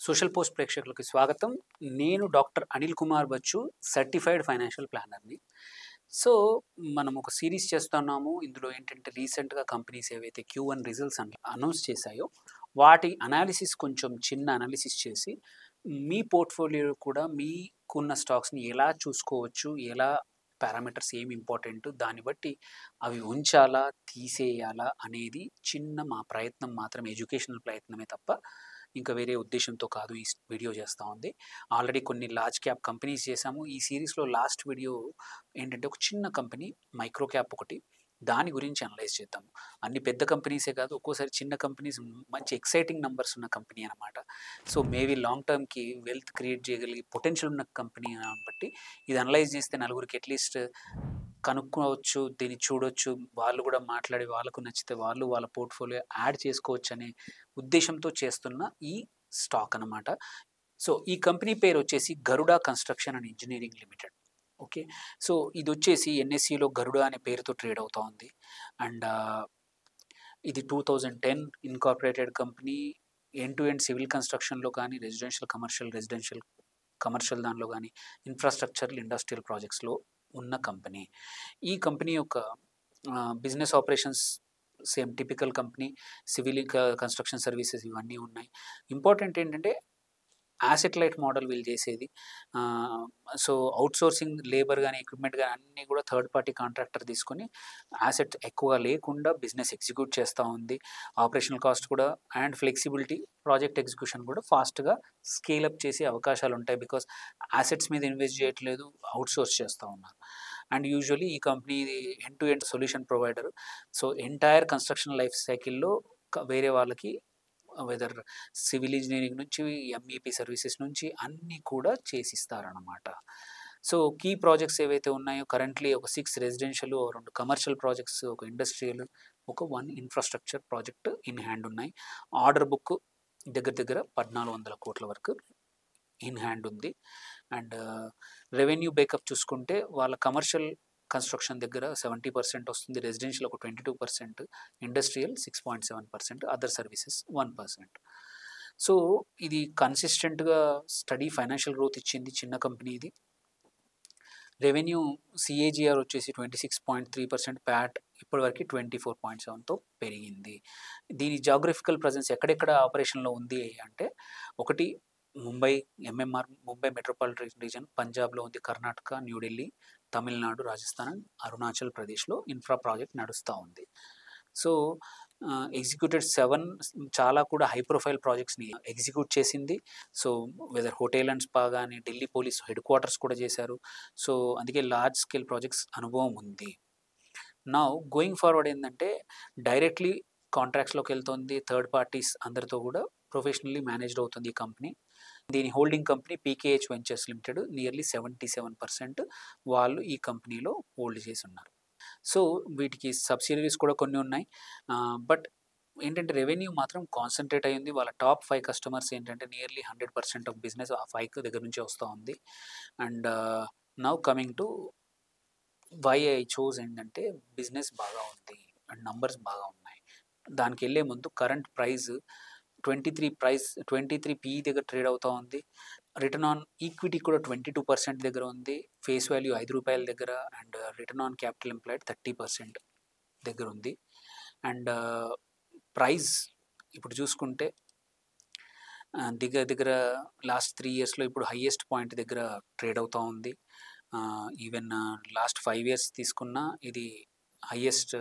Social post ప్రేక్షకులకి స్వాగతం. నేను doctor Anil Kumar Bachchu, certified financial ప్లానర్‌ని. సో, మనం ఒక సీరీస్ చేస్తున్నాము. ఇందులో ఏంటంటే రీసెంట్‌గా కంపెనీస్ ఏవైతే Q1 రిజల్ట్స్ అనౌన్స్ చేశాయో, వాటి అనాలిసిస్ కొంచెం చిన్న అనాలిసిస్ చేసి, మీ పోర్ట్‌ఫోలియోలో కూడా మీకున్న స్టాక్స్‌ని ఎలా చూసుకోవచ్చు, ఎలా పారామీటర్స్ ఏమి ఇంపార్టెంట్, దాన్ని బట్టి అవి ఉంచాలా, తీసేయాలా అనేది చిన్న మా ప్రయత్నం మాత్రమే, ఎడ్యుకేషనల్ ప్రయత్నమే తప్ప ఇంకా వేరే ఉద్దేశ్యంతో కాదు ఈ వీడియో చేస్తా ఉంది. ఆల్రెడీ కొన్ని లార్జ్ క్యాప్ కంపెనీస్ చేశాము. ఈ సీరీస్‌లో లాస్ట్ వీడియో ఏంటంటే ఒక చిన్న కంపెనీ మైక్రో క్యాప్ ఒకటి. దాని గురించి అనలైజ్ చేద్దాము. అన్ని పెద్ద కంపెనీసే కాదు, ఒక్కోసారి చిన్న కంపెనీస్ మంచి ఎక్సైటింగ్ నంబర్స్ ఉన్న కంపెనీ అనమాట. సో, మేబీ లాంగ్ టర్మ్‌కి వెల్త్ క్రియేట్ చేయగలిగే పొటెన్షియల్ ఉన్న కంపెనీ బట్టి ఇది అనలైజ్ చేస్తే నలుగురికి అట్‌లీస్ట్ కనుక్కోవచ్చు, దీన్ని చూడొచ్చు. వాళ్ళు కూడా మాట్లాడి వాళ్ళకు నచ్చితే వాళ్ళు వాళ్ళ పోర్ట్‌ఫోలియో యాడ్ చేసుకోవచ్చనే ఉద్దేశ్యంతో చేస్తున్న ఈ స్టాక్ అనమాట. సో, ఈ కంపెనీ పేరొచ్చేసి Garuda construction and engineering limited. Okay. So, ఇదొచ్చేసి ఎన్ఎస్ఈలో గరుడ అనే పేరుతో ట్రేడ్ అవుతా ఉంది. అండ్ ఇది 2010 incorporated company. End to end civil కన్‌స్ట్రక్షన్‌లో కానీ, కమర్షియల్ దానిలో గానీ, ఇన్‌ఫ్రాస్ట్రక్చరల్, ఇండస్ట్రియల్ ప్రాజెక్ట్స్‌లో ఉన్న కంపెనీ. ఈ కంపెనీ యొక్క business operations same typical company. Civil construction services ఇవన్నీ ఉన్నాయి. ఇంపార్టెంట్ ఏంటంటే యాసెట్ లైట్ మోడల్ వీళ్ళు చేసేది. సో, అవుట్‌సోర్సింగ్ లేబర్ గాని, ఎక్విప్‌మెంట్ గాని అన్నీ కూడా థర్డ్ పార్టీ కాంట్రాక్టర్ తీసుకొని యాసెట్ ఎక్కువగా లేకుండా బిజినెస్ ఎగ్జిక్యూట్ చేస్తా ఉంది. ఆపరేషనల్ కాస్ట్ కూడా అండ్ ఫ్లెక్సిబిలిటీ, ప్రాజెక్ట్ ఎగ్జిక్యూషన్ కూడా ఫాస్ట్‌గా స్కేల్ అప్ చేసే అవకాశాలుంటాయి. బికాజ్ యాసెట్స్ మీద ఇన్వెస్ట్ చేయట్లేదు, అవుట్‌సోర్స్ చేస్తా ఉన్నారు. అండ్ యూజువల్లీ ఈ company end to end solution provider. So, entire construction life సైకిల్‌లో వేరే వాళ్ళకి వెదర్ సివిల్ ఇంజినీరింగ్ నుంచి, ఎంఈపీ సర్వీసెస్ నుంచి అన్నీ కూడా చేసిస్తారనమాట. సో, కీ ప్రాజెక్ట్స్ ఏవైతే ఉన్నాయో కరెంట్‌లీ ఒక 6 రెసిడెన్షియల్, 2 కమర్షియల్ ప్రాజెక్ట్స్, ఒక ఇండస్ట్రియల్, ఒక 1 ఇన్‌ఫ్రాస్ట్రక్చర్ ప్రాజెక్ట్ ఇన్ హ్యాండ్ ఉన్నాయి. ఆర్డర్ బుక్ దగ్గర దగ్గర 1400 కోట్ల వరకు ఇన్ హ్యాండ్ ఉంది. అండ్ రెవెన్యూ బ్రేకప్ చూసుకుంటే వాళ్ళ కమర్షియల్ కన్‌స్ట్రక్షన్ దగ్గర 70% వస్తుంది. రెసిడెన్షియల్ ఒక 22%, ఇండస్ట్రియల్ 6.7%, అదర్ సర్వీసెస్ 1%. సో, ఇది కన్సిస్టెంట్‌గా స్టడీ ఫైనాన్షియల్ గ్రోత్ ఇచ్చింది. చిన్న కంపెనీ ఇది. రెవెన్యూ సీఏజీఆర్ వచ్చేసి 26.3%, ప్యాట్ ఇప్పటివరకు 24.7తో పెరిగింది. దీని జియోగ్రఫికల్ ప్రెజెన్స్ ఎక్కడెక్కడ ఆపరేషన్‌లో ఉంది అంటే, ఒకటి Mumbai, MMR Mumbai metropolitan reason, పంజాబ్‌లో ఉంది, కర్ణాటక, న్యూఢిల్లీ, తమిళనాడు, రాజస్థాన్, అరుణాచల్ ప్రదేశ్‌లో ఇన్‌ఫ్రా ప్రాజెక్ట్ నడుస్తా ఉంది. సో, ఎగ్జిక్యూటెడ్ 7 చాలా కూడా హై ప్రొఫైల్ ప్రాజెక్ట్స్‌ని ఎగ్జిక్యూట్ చేసింది. So, whether hotel and spa గాని, ఢిల్లీ పోలీస్ హెడ్ క్వార్టర్స్ కూడా చేశారు. సో, అందుకే లార్జ్ స్కేల్ ప్రాజెక్ట్స్ అనుభవం ఉంది. నౌ గోయింగ్ ఫార్వర్డ్ ఏందంటే డైరెక్ట్‌లీ కాంట్రాక్ట్స్‌లోకి వెళ్తుంది. థర్డ్ పార్టీస్ అందరితో కూడా ప్రొఫెషనల్లీ మేనేజ్డ్ అవుతుంది ఈ కంపెనీ. దీని holding company PKH ventures limited nearly 77% వాళ్ళు ఈ కంపెనీలో హోల్డ్ చేసున్నారు. సో, వీటికి సబ్సిడరీస్ కూడా కొన్ని ఉన్నాయి. బట్ ఏంటంటే రెవెన్యూ మాత్రం కాన్సంట్రేట్ అయ్యింది. వాళ్ళ టాప్ 5 కస్టమర్స్ ఏంటంటే నియర్లీ 100% ఆఫ్ బిజినెస్ ఆ 5 దగ్గర నుంచే వస్తా ఉంది. And now coming to why I chose ఏంటంటే బిజినెస్ బాగా ఉంది అండ్ నంబర్స్ బాగా ఉన్నాయి. దానికెళ్ళే ముందు కరెంట్ ప్రైస్ 23 పీఈ దగ్గర ట్రేడ్ అవుతా ఉంది. రిటర్న్ ఆన్ ఈక్విటీ కూడా 22% దగ్గర ఉంది. ఫేస్ వాల్యూ రూ. 5 దగ్గర and return on capital employed 30% దగ్గర ఉంది. అండ్ ప్రైస్ ఇప్పుడు చూసుకుంటే దగ్గర దగ్గర లాస్ట్ 3 ఇయర్స్‌లో ఇప్పుడు హైయెస్ట్ పాయింట్ దగ్గర ట్రేడ్ అవుతా ఉంది. ఈవెన్ లాస్ట్ 5 ఇయర్స్ తీసుకున్నా ఇది హైయెస్ట్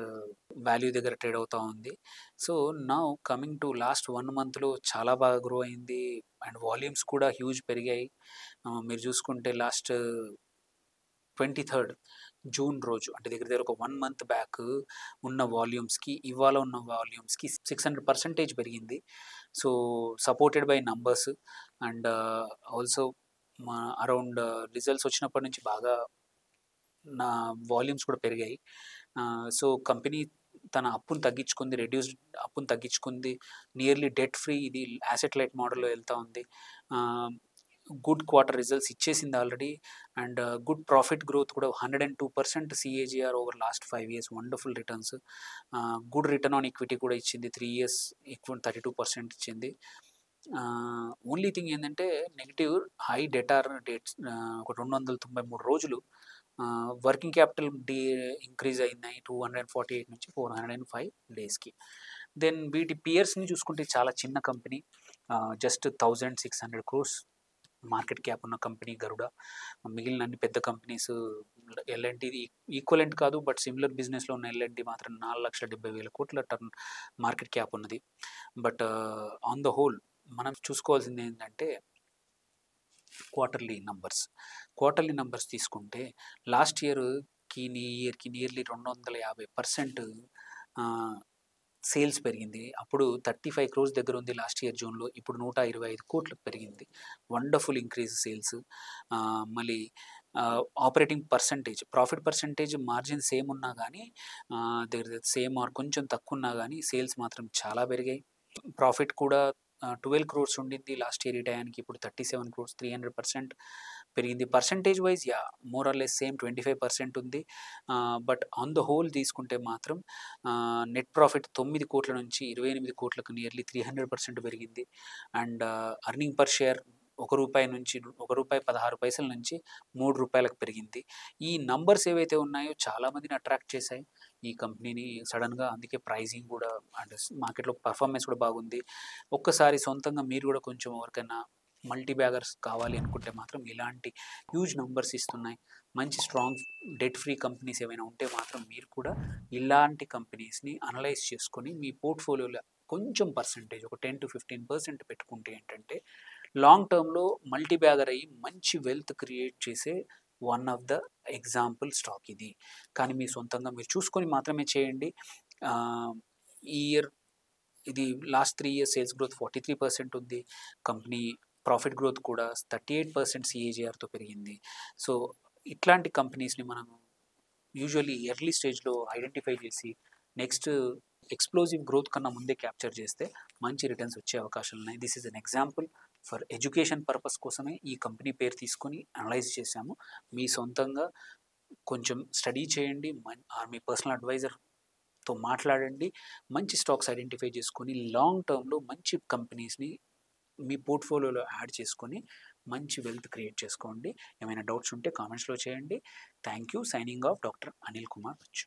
వాల్యూ దగ్గర ట్రేడ్ అవుతా ఉంది. So, now coming to last 1 మంత్‌లో చాలా బాగా గ్రో అయింది. అండ్ వాల్యూమ్స్ కూడా హ్యూజ్ పెరిగాయి. మీరు చూసుకుంటే లాస్ట్ 23 జూన్ రోజు అంటే దగ్గర దగ్గర ఒక 1 మంత్ బ్యాక్ ఉన్న వాల్యూమ్స్‌కి, ఇవాళ ఉన్న వాల్యూమ్స్‌కి 600% పెరిగింది. So, supported by numbers and also around results వచ్చినప్పటి నుంచి బాగా నా వాల్యూమ్స్ కూడా పెరిగాయి. సో, కంపెనీ తన అప్పును తగ్గించుకుంది. అప్పును తగ్గించుకుంది. నియర్లీ డెట్ ఫ్రీ, ఇది యాసెట్ లైట్ మోడల్‌లో వెళ్తా ఉంది. గుడ్ క్వార్టర్ రిజల్ట్స్ ఇచ్చేసింది already. And good profit growth కూడా 102% CAGR over last 5 years, wonderful returns. Good return on equity కూడా ఇచ్చింది. 3 ఇయర్స్ ఎక్కువ 32% ఇచ్చింది. ఓన్లీ థింగ్ ఏందంటే నెగెటివ్ హై డెటార్ డేట్స్ ఒక 293 రోజులు వర్కింగ్ క్యాపిటల్ ఇంక్రీజ్ అయినాయి 248 నుంచి 405 డేస్‌కి. దెన్ వీటి పియర్స్‌ని చూసుకుంటే చాలా చిన్న company. Just 1600 crores market cap ఉన్న కంపెనీ గరుడ. మిగిలిన అన్ని పెద్ద కంపెనీస్ ఎల్&టీది ఈక్వలెంట్ కాదు. బట్ సిమిలర్ బిజినెస్‌లో ఉన్న ఎల్&టీ మాత్రం 4,70,000 కోట్ల టర్న్ మార్కెట్ క్యాప్ ఉన్నది. బట్ ఆన్ ద హోల్ మనం చూసుకోవాల్సింది ఏంటంటే క్వార్టర్లీ నంబర్స్ తీసుకుంటే లాస్ట్ ఇయర్‌కి ఈ ఇయర్‌కి నియర్లీ 250% సేల్స్ పెరిగింది. అప్పుడు 35 క్రోర్స్ దగ్గర ఉంది లాస్ట్ ఇయర్ జూన్‌లో. ఇప్పుడు 125 కోట్లకు పెరిగింది. Wonderful increase sales. మళ్ళీ operating percentage, profit percentage margin same ఉన్నా గానీ దగ్గర సేమ్ ఆర్ కొంచెం తక్కువున్నా గానీ సేల్స్ మాత్రం చాలా పెరిగాయి. ప్రాఫిట్ కూడా 12 క్రోర్స్ ఉండింది లాస్ట్ ఇయర్ ఈ టయానికి. ఇప్పుడు 37 క్రోర్స్ 300% పెరిగింది. Percentage wise more or less same 25% ఉంది. బట్ ఆన్ ద హోల్ తీసుకుంటే మాత్రం నెట్ ప్రాఫిట్ 9 కోట్ల నుంచి 28 కోట్లకు నియర్లీ 300% పెరిగింది. అండ్ ఎర్నింగ్ పర్ షేర్ రూ. 1 నుంచి ₹1.16 నుంచి ₹3లకు పెరిగింది. ఈ నంబర్స్ ఏవైతే ఉన్నాయో చాలా మందిని అట్రాక్ట్ చేశాయి ఈ కంపెనీని సడెన్‌గా. అందుకే ప్రైజింగ్ కూడా అండ్ మార్కెట్‌లో పర్ఫార్మెన్స్ కూడా బాగుంది. ఒక్కసారి సొంతంగా మీరు కూడా కొంచెం ఎవరికైనా మల్టీ బ్యాగర్స్ కావాలి అనుకుంటే మాత్రం ఇలాంటి హ్యూజ్ నంబర్స్ ఇస్తున్నాయి. మంచి స్ట్రాంగ్ డెట్ ఫ్రీ కంపెనీస్ ఏమైనా ఉంటే మాత్రం మీరు కూడా ఇలాంటి కంపెనీస్‌ని అనలైజ్ చేసుకొని మీ పోర్ట్‌ఫోలియోలో కొంచెం పర్సెంటేజ్ ఒక 10-15% పెట్టుకుంటే ఏంటంటే లాంగ్ టర్మ్‌లో మల్టీ బ్యాగర్ అయ్యి మంచి వెల్త్ క్రియేట్ చేసే one of the example stock ఇది. కానీ మీ సొంతంగా మీరు చూసుకొని మాత్రమే చేయండి. ఈ ఇయర్ ఇది లాస్ట్ 3 ఇయర్స్ సేల్స్ గ్రోత్ 43% ఉంది. కంపెనీ ప్రాఫిట్ గ్రోత్ కూడా 38% సీఏజీఆర్‌తో పెరిగింది. సో, ఇట్లాంటి కంపెనీస్‌ని మనం యూజువల్లీ ఎర్లీ స్టేజ్‌లో ఐడెంటిఫై చేసి నెక్స్ట్ ఎక్స్‌ప్లోజివ్ గ్రోత్ కన్నా ముందే క్యాప్చర్ చేస్తే మంచి రిటర్న్స్ వచ్చే అవకాశాలున్నాయి. This is an example for education purpose కోసమే ఈ కంపెనీ పేరు తీసుకొని అనలైజ్ చేశాము. మీ సొంతంగా కొంచెం స్టడీ చేయండి. మీ పర్సనల్ అడ్వైజర్‌తో మాట్లాడండి. మంచి స్టాక్స్ ఐడెంటిఫై చేసుకొని లాంగ్ టర్మ్‌లో మంచి కంపెనీస్‌ని మీ పోర్ట్‌ఫోలియోలో యాడ్ చేసుకొని మంచి వెల్త్ క్రియేట్ చేసుకోండి. ఏమైనా డౌట్స్ ఉంటే కామెంట్స్‌లో చేయండి. Thank you. Signing off doctor Anil Kumar Bachu.